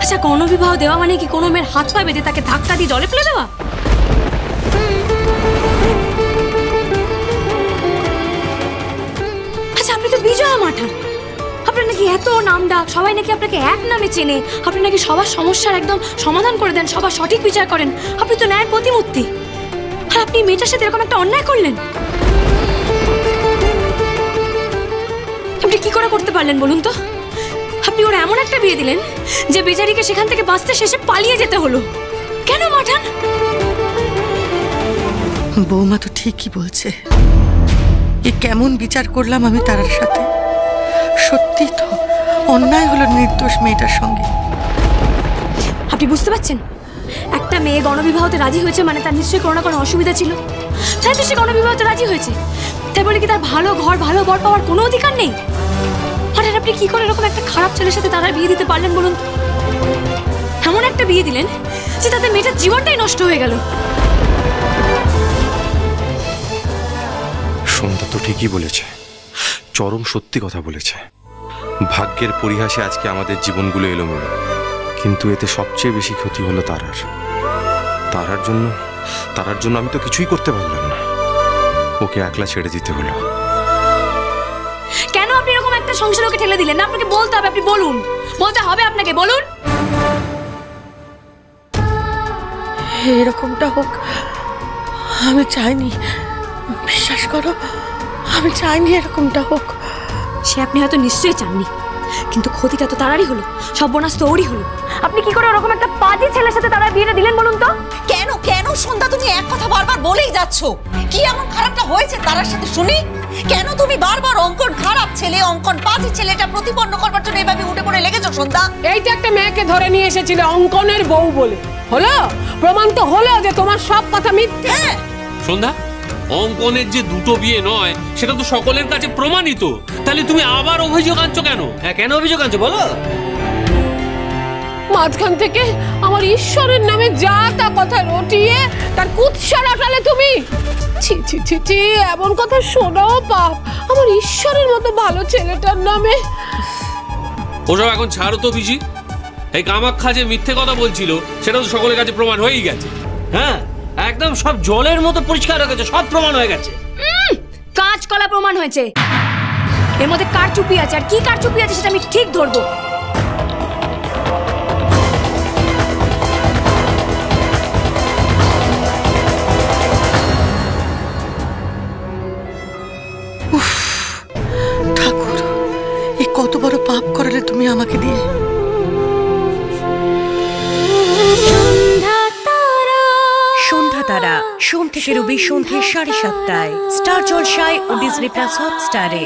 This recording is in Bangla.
আচ্ছা, গণবিবাহ দেওয়া মানে কি কোনো মেয়ের হাত পা বেঁধে তাকে ধাক্কা দিয়ে জলে ফেলে দেওয়া? আচ্ছা, আপনি তো বিজয়া মাঠান, আপনার নাকি এত নাম ডাক, সবাই নাকি আপনাকে এক নামে চেনে, আপনি নাকি সবার সমস্যার একদম সমাধান করে দেন, সবার সঠিক বিচার করেন, আপনি তো ন্যায়ের প্রতিমূর্তি। আর আপনি মেয়েটার সাথে এরকম একটা অন্যায় করলেন, আপনি কি করে করতে পারলেন বলুন তো? আপনি ওরা এমন একটা বিয়ে দিলেন যে বেচারিকে সেখান থেকে বাঁচতে শেষে পালিয়ে যেতে হলো। কেন মাঠান? বৌমা তো ঠিকই বলছে, এ কেমন বিচার করলাম আমি তার সাথে। সত্যি তো অন্যায় হলো নির্দোষ মেয়েটার সঙ্গে। আপনি বুঝতে পারছেন, একটা মেয়ে গণবিবাহতে রাজি হয়েছে মানে তার নিশ্চয়ই কোনো না কোনো অসুবিধা ছিল, তাই তো সে গণবিবাহতে রাজি হয়েছে। তাই বলে কি তার ভালো ঘর ভালো বর পাওয়ার কোনো অধিকার নেই? আর আপনি কি করে এরকম একটা খারাপ ছেলের সাথে তারা বিয়ে দিতে পারলেন বলুন? এমন একটা বিয়ে দিলেন যে তাদের মেয়েটার জীবনটাই নষ্ট হয়ে গেল। সন্ধ্যা তো ঠিকই বলেছে, চরম সত্যি কথা বলেছে। ভাগ্যের পরিহাসে আজকে আমাদের জীবনগুলো এলোমেলো, কিন্তু এতে সবচেয়ে বেশি ক্ষতি হলো তারার। তারার জন্য আমি তো কিছুই করতে পারলাম না, ওকে একলা ছেড়ে দিতে হলো। কেন আপনি এরকম একটা সংসার ওকে ঠেলে দিলেন না? আপনাকে বলতে হবে, আপনি বলুন, বলতে হবে আপনাকে, বলুন। এরকমটা হোক আমি চাইনি, বিশ্বাস করো, আমি চাইনি এরকমটা হোক। সে আপনি হয়তো নিশ্চয়ই চাননি, কিন্তু ক্ষতিটা তো তারারই হলো, সর্বনাশ তো ওরই হলো। আপনি কি করে ওরকম একটা পাজি ছেলের সাথে তারা বিয়েটা দিলেন বলুন তো? কেন কেন সন্ধ্যা তুমি এক কথা বারবার বলেই যাচ্ছ? কি এমন খারাপটা হয়েছে তার সাথে শুনি? কেন তুমি বারবার অঙ্কন খারাপ ছেলে, অঙ্কন পাজি ছেলেটা প্রতিপন্ন করবার জন্য এভাবে উঠে পড়ে লেগেছো সন্ধ্যা? এই যে একটা মেয়েকে ধরে নিয়ে এসেছিলে অঙ্কনের বউ বলে, হলো প্রমাণ তো হলো যে তোমার সব কথা মিথ্যে। সন্ধ্যা, অঙ্কনের যে দুটো বিয়ে নয় সেটা তো সকলের কাছে প্রমাণিত, তাহলে তুমি আবার অভিযোগ আনছো কেন? হ্যাঁ, কেন অভিযোগ আনছো বলো? মাঝখান থেকে আমার ঈশ্বরের নামে যা তা কথা রটিয়ে তার কুৎসা রটালে তুমি। ছি ছি ছি ছি, এমন কথা শোনাও পাপ আমার ঈশ্বরের মতো ভালো ছেলেটার নামে। ওসব এখন ছাড়ো তো পিসি। এই কামাখ্যা যে মিথ্যে কথা বলছিল সেটা তো সকলের কাছে প্রমাণ হয়েই গেছে। হ্যাঁ, একদম সব জলের মতো পরিষ্কার হয়ে গেছে, সব প্রমাণ হয়ে গেছে। কাঁচকলা প্রমাণ হয়েছে, এর মধ্যে কার চুপি আছে আর কি কার চুপি আছে সেটা আমি ঠিক ধরবো। ঠাকুর, এ কত বড় পাপ করালে তুমি আমাকে দিয়ে। সন্ধ্যা তারা সোম থেকে রবি সন্ধ্যে 7:30টায় স্টার জলসায় ও ডিজনি প্লাস হটস্টারে।